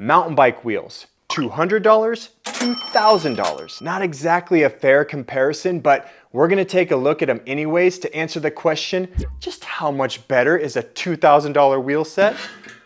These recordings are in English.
mountain bike wheels. $200, $2,000. Not exactly a fair comparison, but we're gonna take a look at them anyways to answer the question, just how much better is a $2,000 wheel set?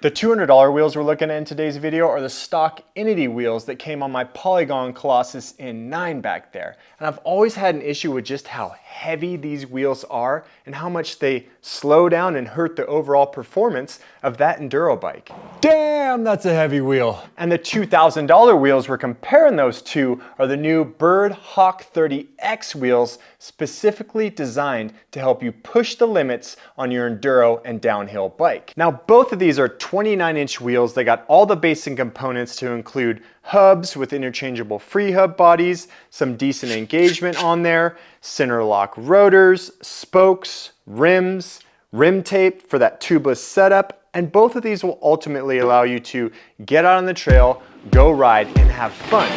The $200 wheels we're looking at in today's video are the stock Entity wheels that came on my Polygon Colossus N9 back there. And I've always had an issue with just how heavy these wheels are and how much they slow down and hurt the overall performance of that enduro bike. Damn, that's a heavy wheel. And the $2,000 wheels we're comparing those to are the new Berd HAWK30X wheels, specifically designed to help you push the limits on your enduro and downhill bike. Now, both of these are 29-inch wheels. They got all the basic components to include hubs with interchangeable free hub bodies, some decent engagement on there, center lock rotors, spokes, rims, rim tape for that tubeless setup, and both of these will ultimately allow you to get out on the trail, go ride, and have fun.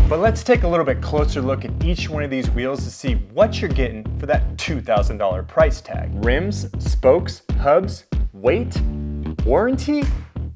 But let's take a little bit closer look at each one of these wheels to see what you're getting for that $2,000 price tag. Rims, spokes, hubs, weight, warranty?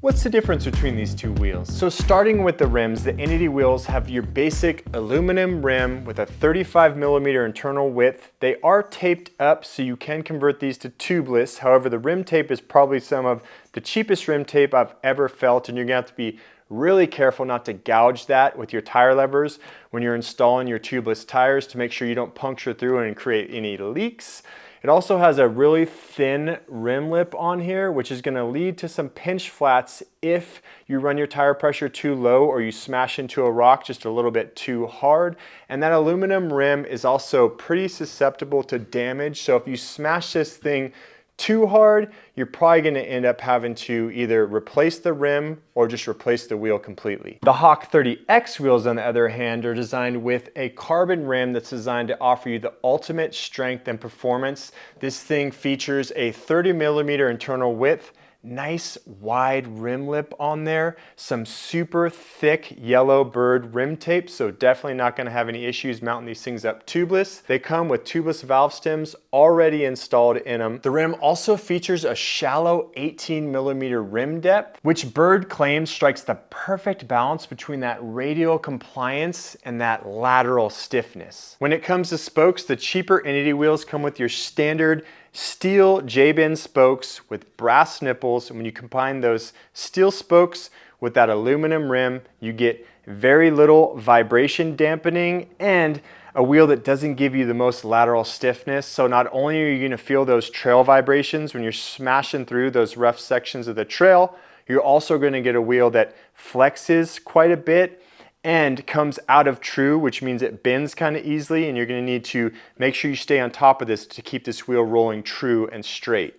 What's the difference between these two wheels? So starting with the rims, the Entity wheels have your basic aluminum rim with a 35mm internal width. They are taped up, so you can convert these to tubeless. However, the rim tape is probably some of the cheapest rim tape I've ever felt, and you're gonna have to be really careful not to gouge that with your tire levers when you're installing your tubeless tires to make sure you don't puncture through and create any leaks. It also has a really thin rim lip on here, which is going to lead to some pinch flats if you run your tire pressure too low or you smash into a rock just a little bit too hard. And that aluminum rim is also pretty susceptible to damage. So if you smash this thing too hard, you're probably going to end up having to either replace the rim or just replace the wheel completely. The HAWK30X wheels, on the other hand, are designed with a carbon rim that's designed to offer you the ultimate strength and performance. This thing features a 30mm internal width, nice wide rim lip on there, some super thick yellow Berd rim tape, so definitely not going to have any issues mounting these things up tubeless. They come with tubeless valve stems already installed in them. The rim also features a shallow 18mm rim depth, which Berd claims strikes the perfect balance between that radial compliance and that lateral stiffness. When it comes to spokes, the cheaper Entity wheels come with your standard steel J-bend spokes with brass nipples, and when you combine those steel spokes with that aluminum rim, you get very little vibration dampening and a wheel that doesn't give you the most lateral stiffness. So not only are you going to feel those trail vibrations when you're smashing through those rough sections of the trail, you're also going to get a wheel that flexes quite a bit and comes out of true, which means it bends kind of easily, and you're going to need to make sure you stay on top of this to keep this wheel rolling true and straight.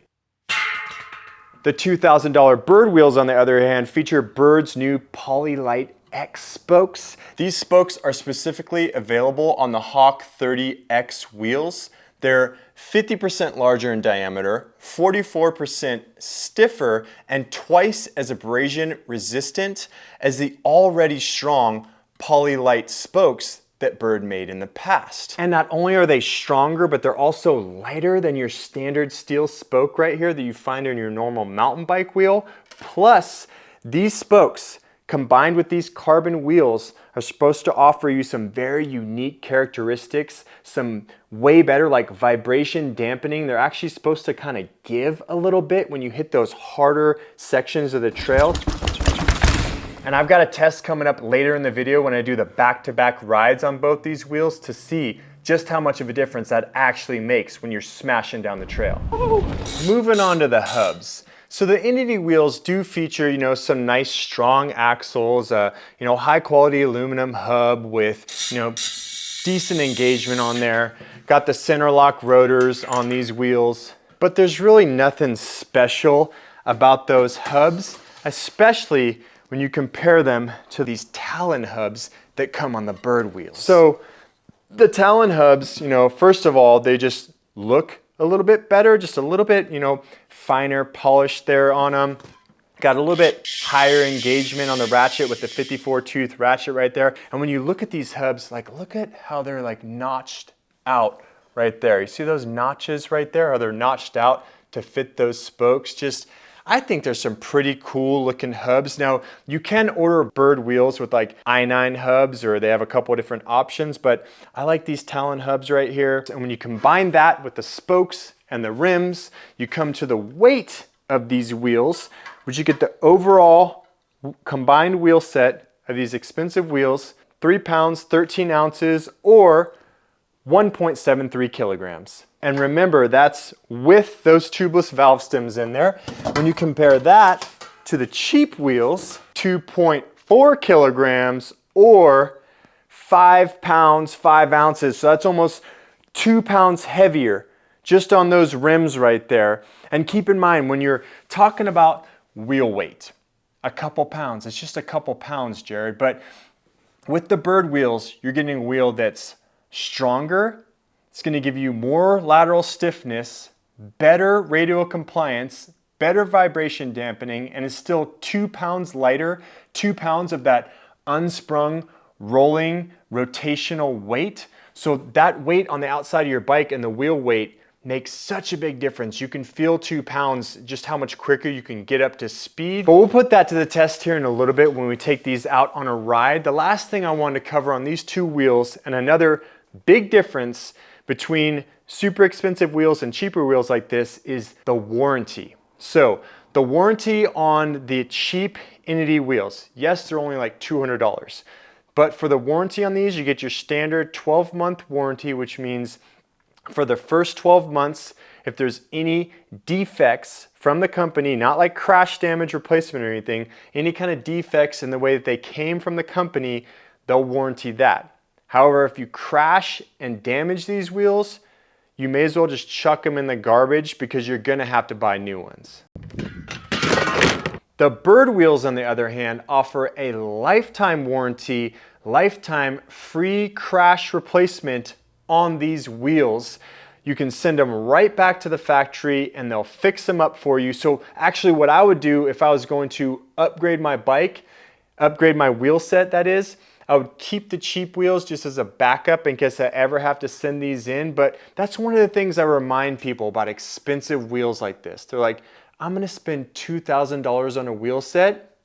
The $2,000 Berd wheels, on the other hand, feature Berd's new Polylight X spokes. These spokes are specifically available on the HAWK30X wheels. They're 50% larger in diameter, 44% stiffer, and twice as abrasion resistant as the already strong Polylight spokes that Berd made in the past. And not only are they stronger, but they're also lighter than your standard steel spoke right here that you find on your normal mountain bike wheel. Plus, these spokes combined with these carbon wheels are supposed to offer you some very unique characteristics, some way better like vibration dampening. They're actually supposed to kind of give a little bit when you hit those harder sections of the trail. And I've got a test coming up later in the video when I do the back-to-back rides on both these wheels to see just how much of a difference that actually makes when you're smashing down the trail. Moving on to the hubs. So the Entity wheels do feature, some nice strong axles, high quality aluminum hub with, decent engagement on there. Got the center lock rotors on these wheels, but there's really nothing special about those hubs, especially when you compare them to these Talon hubs that come on the Berd wheels. So the Talon hubs, first of all, they just look a little bit better, just a little bit, finer polish there on them. Got a little bit higher engagement on the ratchet with the 54 tooth ratchet right there. And when you look at these hubs, look at how they're notched out right there. You see those notches right there? How they're notched out to fit those spokes? I think there's some pretty cool looking hubs. Now, you can order Berd wheels with like i9 hubs, or they have a couple of different options, but I like these Talon hubs right here. And when you combine that with the spokes and the rims, you come to the weight of these wheels, which you get the overall combined wheel set of these expensive wheels, 3 pounds, 13 ounces, or 1.73 kilograms. And remember, that's with those tubeless valve stems in there. When you compare that to the cheap wheels, 2.4 kilograms or 5 pounds, 5 ounces. So that's almost 2 pounds heavier just on those rims right there. And keep in mind, when you're talking about wheel weight, a couple pounds, it's just a couple pounds, Jared. But with the Berd wheels, you're getting a wheel that's stronger. It's going to give you more lateral stiffness, better radial compliance, better vibration dampening, and is still 2 pounds lighter, 2 pounds of that unsprung, rolling, rotational weight. So that weight on the outside of your bike and the wheel weight makes such a big difference. You can feel 2 pounds, just how much quicker you can get up to speed. But we'll put that to the test here in a little bit when we take these out on a ride. The last thing I wanted to cover on these two wheels, and another big difference between super expensive wheels and cheaper wheels like this, is the warranty. So the warranty on the cheap Entity wheels, yes, they're only like $200. But for the warranty on these, you get your standard 12-month warranty, which means for the first 12 months, if there's any defects from the company, not like crash damage replacement or anything, any kind of defects in the way that they came from the company, they'll warranty that. However, if you crash and damage these wheels, you may as well just chuck them in the garbage because you're gonna have to buy new ones. The Berd wheels, on the other hand, offer a lifetime warranty, lifetime free crash replacement on these wheels. You can send them right back to the factory and they'll fix them up for you. So actually what I would do if I was going to upgrade my bike, upgrade my wheel set that is, I would keep the cheap wheels just as a backup in case I ever have to send these in. But that's one of the things I remind people about expensive wheels like this. They're like, I'm gonna spend $2,000 on a wheel set.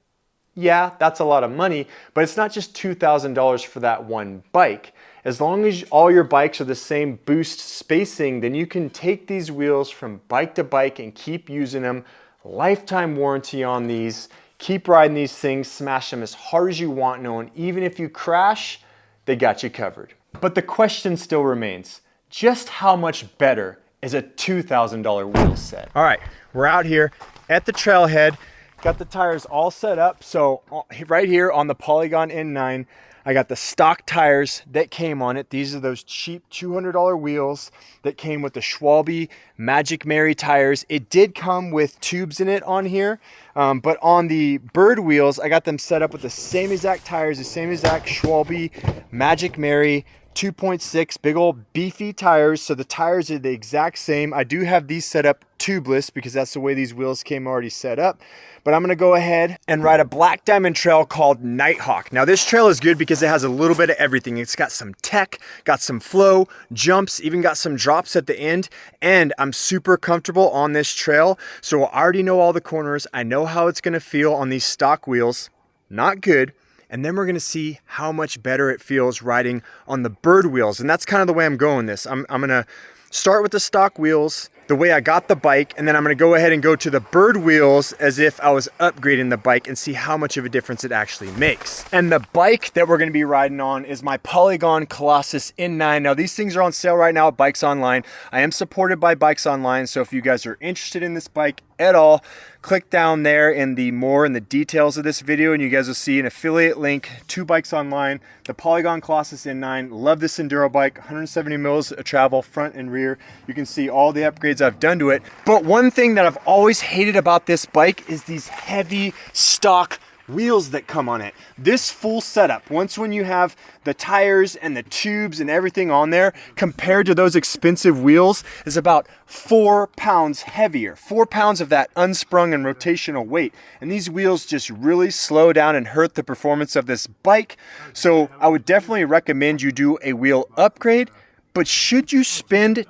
Yeah, that's a lot of money, but it's not just $2,000 for that one bike. As long as all your bikes are the same boost spacing, then you can take these wheels from bike to bike and keep using them. Lifetime warranty on these. Keep riding these things, smash them as hard as you want, knowing even if you crash, they got you covered. But the question still remains, just how much better is a $2,000 wheel set? All right, we're out here at the trailhead, got the tires all set up. So right here on the Polygon N9, I got the stock tires that came on it. These are those cheap $200 wheels that came with the Schwalbe Magic Mary tires. It did come with tubes in it on here, but on the Berd wheels, I got them set up with the same exact tires, the same exact Schwalbe Magic Mary 2.6 big old beefy tires. So the tires are the exact same. I do have these set up tubeless because that's the way these wheels came already set up. But I'm gonna go ahead and ride a black diamond trail called Nighthawk. Now this trail is good because it has a little bit of everything. It's got some tech, got some flow, jumps, even got some drops at the end. And I'm super comfortable on this trail. So I already know all the corners. I know how it's gonna feel on these stock wheels. Not good. And then we're gonna see how much better it feels riding on the Berd wheels. And that's kind of the way I'm going this. I'm gonna start with the stock wheels, the way I got the bike, and then I'm gonna go ahead and go to the Berd wheels as if I was upgrading the bike and see how much of a difference it actually makes. And the bike that we're gonna be riding on is my Polygon Colossus N9. Now these things are on sale right now at Bikes Online. I am supported by Bikes Online, so if you guys are interested in this bike at all, click down there in the more in the details of this video and you guys will see an affiliate link to Bikes Online. The Polygon Colossus N9, love this Enduro bike, 170 mils of travel front and rear. You can see all the upgrades I've done to it. But one thing that I've always hated about this bike is these heavy stock wheels that come on it. This full setup, once when you have the tires and the tubes and everything on there, compared to those expensive wheels, is about 4 pounds heavier. 4 pounds of that unsprung and rotational weight. And these wheels just really slow down and hurt the performance of this bike. So I would definitely recommend you do a wheel upgrade. But should you spend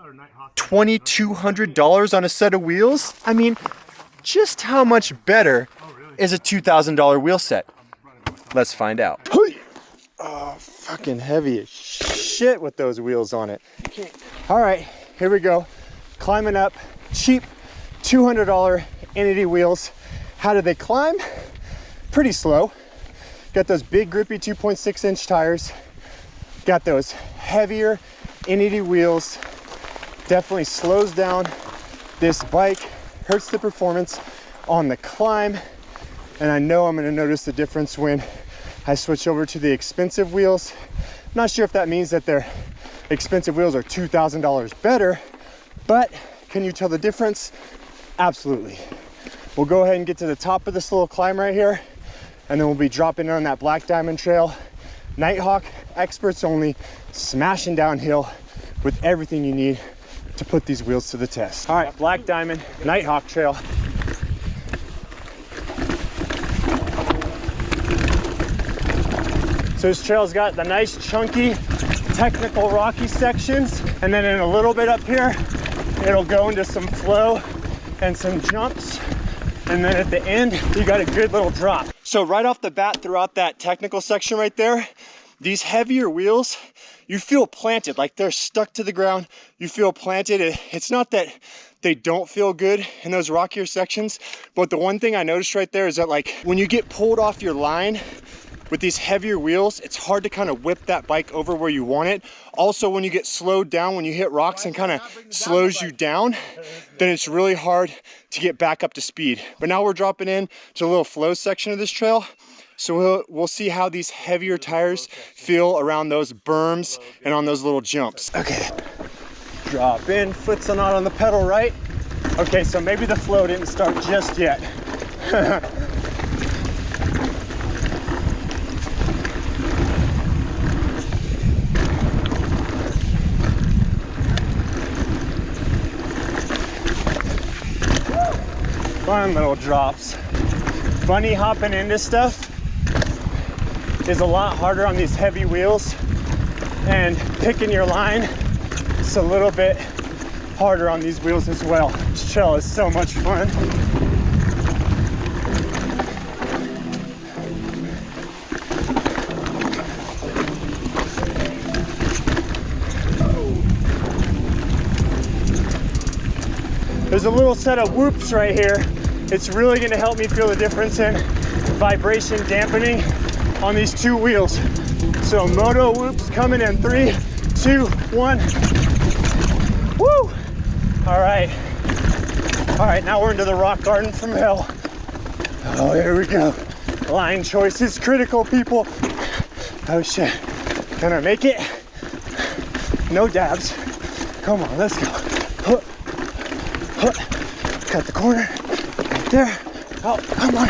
$2,200 on a set of wheels? I mean, just how much better is a $2,000 wheel set? Let's find out. Oh, fucking heavy as shit with those wheels on it. All right, here we go. Climbing up, cheap $200 Entity wheels. How do they climb? Pretty slow. Got those big grippy 2.6-inch tires. Got those heavier Entity wheels. Definitely slows down this bike, hurts the performance on the climb. And I know I'm gonna notice the difference when I switch over to the expensive wheels. Not sure if that means that their expensive wheels are $2,000 better, but can you tell the difference? Absolutely. We'll go ahead and get to the top of this little climb right here, and then we'll be dropping on that Black Diamond Trail. Nighthawk, experts only, smashing downhill with everything you need to put these wheels to the test. All right, Black Diamond, Nighthawk Trail. So this trail's got the nice chunky technical rocky sections, and then in a little bit up here it'll go into some flow and some jumps, and then at the end you got a good little drop. So right off the bat, throughout that technical section right there, these heavier wheels, you feel planted, like they're stuck to the ground. You feel planted. It's not that they don't feel good in those rockier sections, but the one thing I noticed right there is that, like, when you get pulled off your line with these heavier wheels, it's hard to kind of whip that bike over where you want it. Also, when you get slowed down, when you hit rocks and kind of slows you down, then it's really hard to get back up to speed. But now we're dropping in to a little flow section of this trail. So we'll see how these heavier tires feel around those berms and on those little jumps. Okay, drop in, foot's not on the pedal right. Okay, so maybe the flow didn't start just yet. Fun little drops. Bunny hopping into stuff is a lot harder on these heavy wheels, and picking your line is a little bit harder on these wheels as well. This trail is so much fun. There's a little set of whoops right here. It's really gonna help me feel the difference in vibration dampening on these two wheels. So moto whoops coming in 3, 2, 1. Woo! All right, now we're into the rock garden from hell. Oh, here we go. Line choice is critical, people. Oh shit, can I make it? No dabs. Come on, let's go. Cut the corner, right there. Oh, come on.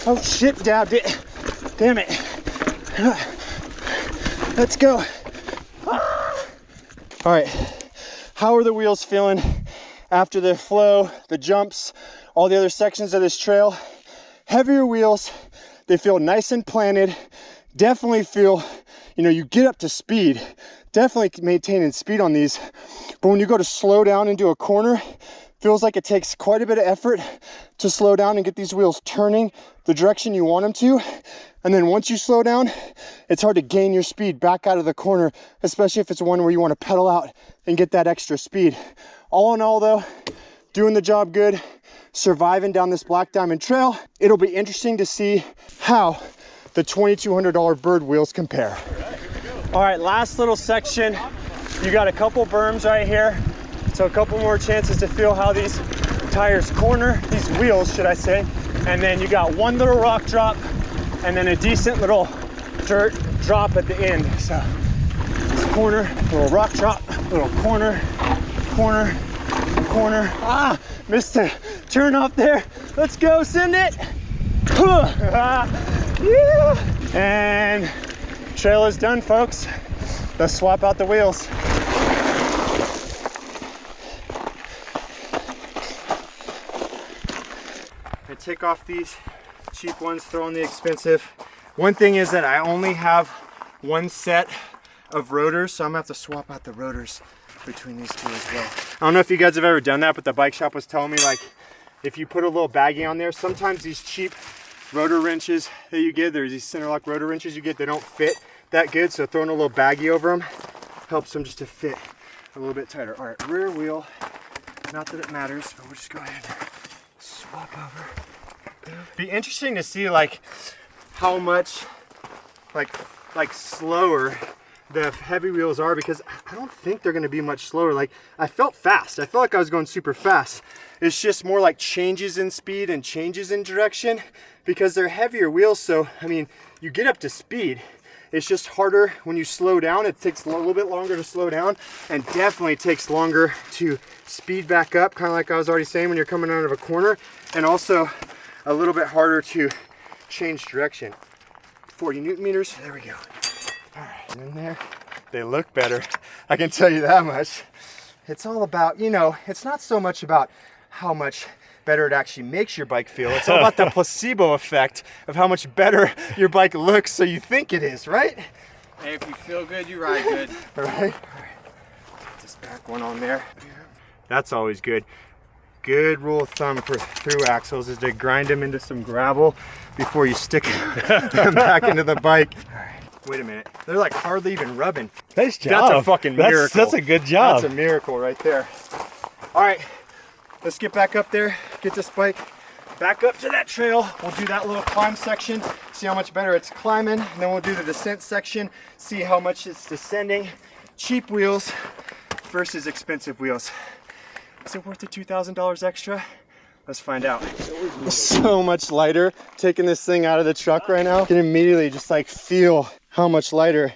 Oh shit, dabbed it. Damn it. Let's go. All right, how are the wheels feeling after the flow, the jumps, all the other sections of this trail? Heavier wheels, they feel nice and planted. Definitely feel, you get up to speed. Definitely maintaining speed on these. But when you go to slow down into a corner, feels like it takes quite a bit of effort to slow down and get these wheels turning the direction you want them to. And then once you slow down, it's hard to gain your speed back out of the corner, especially if it's one where you want to pedal out and get that extra speed. All in all though, doing the job good, surviving down this Black Diamond Trail. It'll be interesting to see how the $2,200 Berd wheels compare. All right, last little section. You got a couple berms right here. So a couple more chances to feel how these tires corner, these wheels, should I say. And then you got one little rock drop and then a decent little dirt drop at the end. So this corner, little rock drop, little corner, corner, corner. Ah, missed a turn off there. Let's go, send it. Yeah. And trail is done, folks. Let's swap out the wheels. I take off these cheap ones, throw on the expensive. One thing is that I only have one set of rotors, so I'm gonna have to swap out the rotors between these two as well. I don't know if you guys have ever done that, but the bike shop was telling me, like, if you put a little baggie on there, sometimes these cheap rotor wrenches that you get, there's these center lock rotor wrenches you get, they don't fit that good, so throwing a little baggie over them helps them just to fit a little bit tighter. All right, rear wheel, not that it matters, but we'll just go ahead and swap over. Be interesting to see like how much like slower the heavy wheels are, because I don't think they're gonna be much slower. Like I felt fast, I felt like I was going super fast. It's just more like changes in speed and changes in direction because they're heavier wheels. So I mean, you get up to speed, it's just harder when you slow down. It takes a little bit longer to slow down, and definitely takes longer to speed back up, kind of like I was already saying when you're coming out of a corner, and also a little bit harder to change direction. 40 Newton meters, there we go. All right, in there, they look better. I can tell you that much. It's all about, you know, it's not so much about how much better it actually makes your bike feel. It's all about the placebo effect of how much better your bike looks, so you think it is, right? Hey, if you feel good, you ride good. All right. Put this back one on there. That's always good. Good rule of thumb for through axles is to grind them into some gravel before you stick them back into the bike. All right. Wait a minute. They're like hardly even rubbing. Nice job. That's a fucking miracle. That's a good job. That's a miracle right there. All right, let's get back up there, get this bike back up to that trail. We'll do that little climb section, see how much better it's climbing, and then we'll do the descent section, see how much it's descending. Cheap wheels versus expensive wheels. Is it worth the $2,000 extra? Let's find out. So much lighter taking this thing out of the truck right now. You can immediately just like feel how much lighter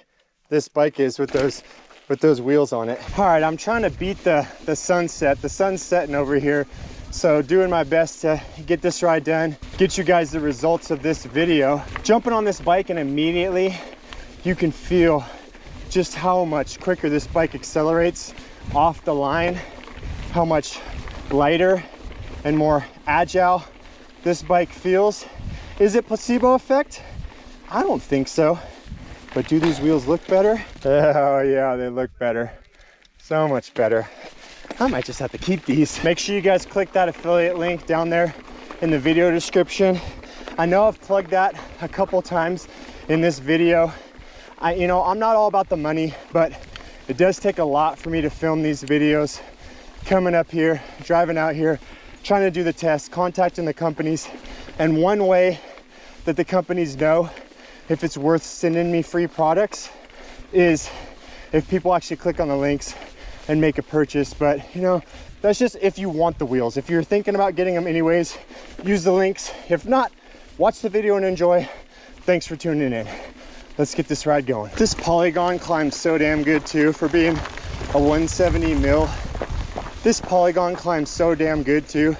this bike is with those wheels on it. All right, I'm trying to beat the sunset. The sun's setting over here. So doing my best to get this ride done, get you guys the results of this video. Jumping on this bike and immediately you can feel just how much quicker this bike accelerates off the line, how much lighter and more agile this bike feels. Is it placebo effect? I don't think so. But do these wheels look better? Oh yeah, they look better. So much better. I might just have to keep these. Make sure you guys click that affiliate link down there in the video description. I know I've plugged that a couple times in this video. I'm not all about the money, but it does take a lot for me to film these videos. Coming up here, driving out here, trying to do the test, contacting the companies. And one way that the companies know if it's worth sending me free products is if people actually click on the links and make a purchase. But that's just if you want the wheels. If you're thinking about getting them anyways, use the links. If not, watch the video and enjoy. Thanks for tuning in. Let's get this ride going. This Polygon climbs so damn good too for being a 170 mil. This Polygon climbs so damn good too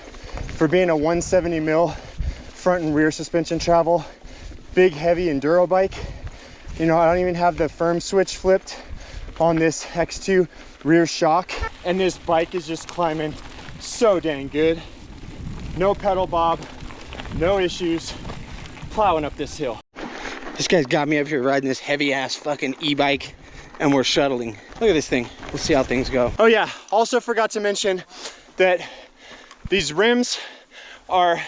for being a 170 mil front and rear suspension travel. Big heavy enduro bike. I don't even have the firm switch flipped on this X2 rear shock, and this bike is just climbing so dang good. No pedal bob, no issues, plowing up this hill. This guy's got me up here riding this heavy ass fucking e-bike, and we're shuttling. Look at this thing. We'll see how things go. Oh yeah, also forgot to mention that these rims are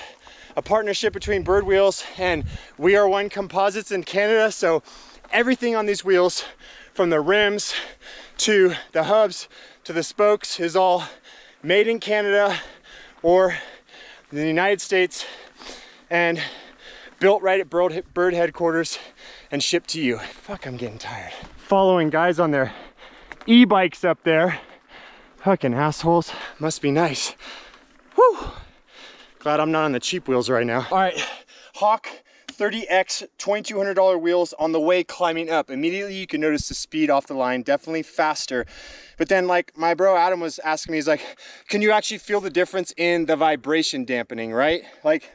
a partnership between Berd Wheels and We Are One Composites in Canada. So everything on these wheels, from the rims to the hubs to the spokes, is all made in Canada or in the United States and built right at Berd headquarters and shipped to you. Fuck, I'm getting tired. Following guys on their e-bikes up there. Fucking assholes. Must be nice. Whew. Glad I'm not on the cheap wheels right now. All right, HAWK30X $2,200 wheels on the way climbing up. Immediately you can notice the speed off the line, definitely faster. But then like my bro Adam was asking me, he's like, can you actually feel the difference in the vibration dampening, right? Like,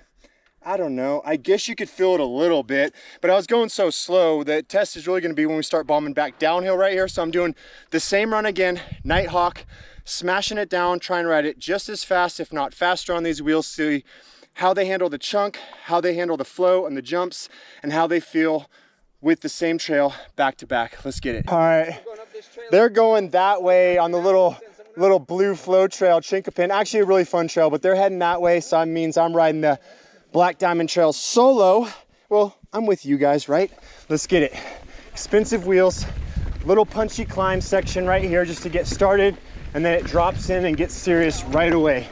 I don't know, I guess you could feel it a little bit, but I was going so slow. The test is really gonna be when we start bombing back downhill right here. So I'm doing the same run again, Nighthawk, smashing it down, trying to ride it just as fast, if not faster on these wheels, see how they handle the chunk, how they handle the flow and the jumps, and how they feel with the same trail back to back. Let's get it. All right, they're going that way on the little little blue flow trail, Chinkapin. Actually a really fun trail, but they're heading that way, so that means I'm riding the Black Diamond Trail solo. Well, I'm with you guys, right? Let's get it. Expensive wheels, little punchy climb section right here just to get started, and then it drops in and gets serious right away.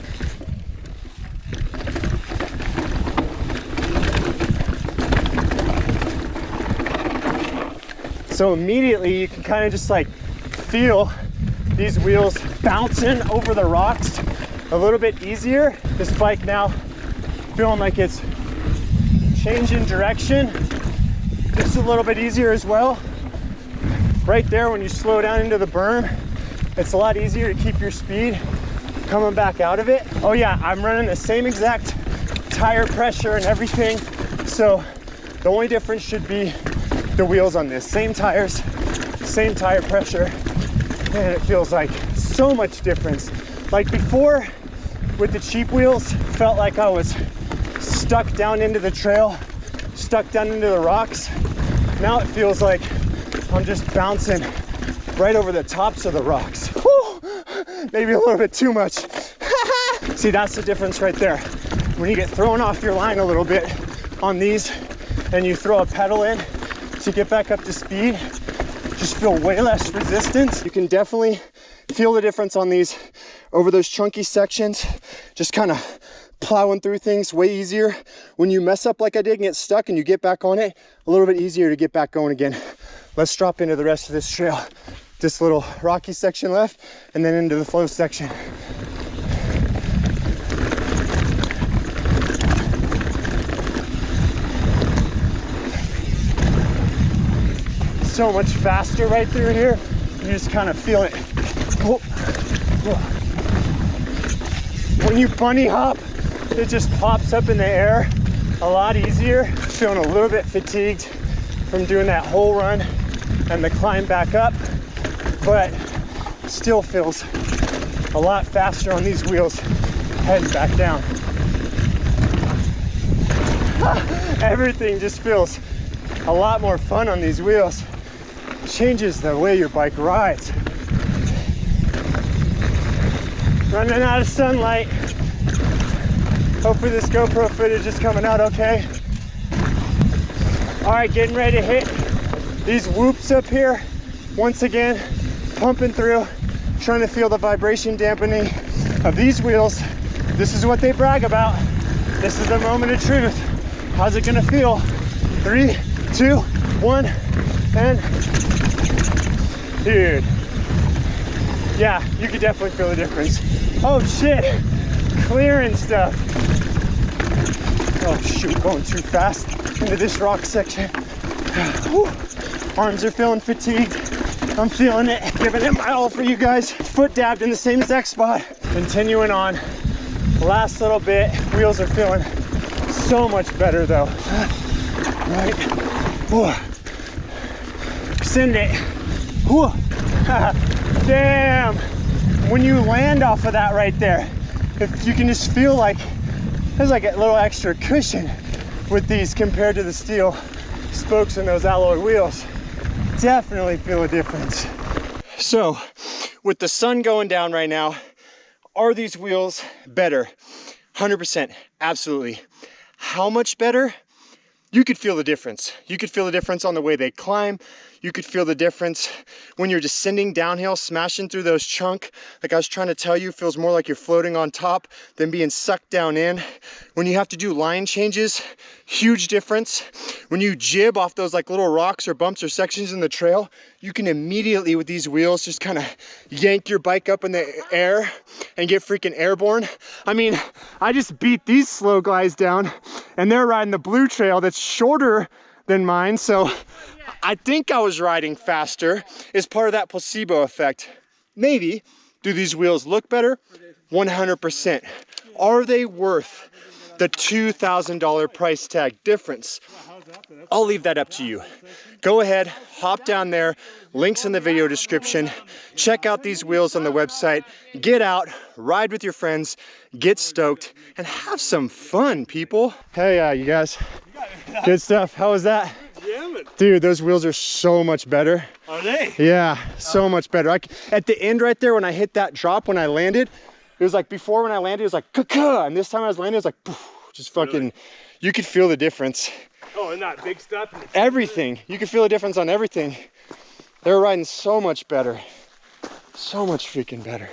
So immediately you can kind of just like feel these wheels bouncing over the rocks a little bit easier. This bike now feeling like it's changing direction just a little bit easier as well. Right there when you slow down into the berm, it's a lot easier to keep your speed coming back out of it. Oh yeah, I'm running the same exact tire pressure and everything. So the only difference should be the wheels on this. Same tires, same tire pressure. And it feels like so much difference. Like before with the cheap wheels, felt like I was stuck down into the trail, stuck down into the rocks. Now it feels like I'm just bouncing right over the tops of the rocks. Whew, maybe a little bit too much. See, that's the difference right there. When you get thrown off your line a little bit on these and you throw a pedal in to get back up to speed, just feel way less resistance. You can definitely feel the difference on these over those chunky sections, just kind of plowing through things way easier. When you mess up like I did and get stuck and you get back on it, a little bit easier to get back going again. Let's drop into the rest of this trail. This little rocky section left and then into the flow section. So much faster right through here. You just kind of feel it. Whoa. Whoa. When you bunny hop, it just pops up in the air a lot easier. Feeling a little bit fatigued from doing that whole run and the climb back up, but still feels a lot faster on these wheels heading back down. Everything just feels a lot more fun on these wheels. Changes the way your bike rides. Running out of sunlight. Hopefully this GoPro footage is coming out okay. All right, getting ready to hit these whoops up here. Once again, pumping through, trying to feel the vibration dampening of these wheels. This is what they brag about. This is the moment of truth. How's it gonna feel? 3, 2, 1, and dude, yeah, you can definitely feel the difference. Oh shit, clearing stuff. Oh shoot, going too fast into this rock section. Whew. Arms are feeling fatigued. I'm feeling it, giving it my all for you guys. Foot dabbed in the same exact spot. Continuing on, last little bit. Wheels are feeling so much better though. Right, whew. Send it. Whew. Damn, when you land off of that right there, if you can just feel like there's like a little extra cushion with these compared to the steel spokes and those alloy wheels. Definitely feel a difference. So with the sun going down right now, are these wheels better? 100%, absolutely. How much better? You could feel the difference. You could feel the difference on the way they climb. You could feel the difference when you're descending downhill, smashing through those chunk. Like I was trying to tell you, feels more like you're floating on top than being sucked down in. When you have to do line changes, huge difference. When you jib off those like little rocks or bumps or sections in the trail, you can immediately with these wheels just kind of yank your bike up in the air and get freaking airborne. I mean, I just beat these slow guys down and they're riding the blue trail that's shorter than mine. So I think I was riding faster as part of that placebo effect. Maybe. Do these wheels look better? 100%. Are they worth the $2,000 price tag difference? I'll leave that up to you. Go ahead, hop down there, links in the video description. Check out these wheels on the website. Get out, ride with your friends, get stoked, and have some fun, people. Hey, you guys. Good stuff. How was that? Yeah, limit. Dude, those wheels are so much better. Are they? Yeah, so much better. At the end right there, when I hit that drop, when I landed, it was like before when I landed, it was like ka-ka, and this time I was landing, it was like poof, just fucking, really? You could feel the difference. Oh, and that big stuff? Everything. You could feel the difference on everything. They were riding so much better. So much freaking better.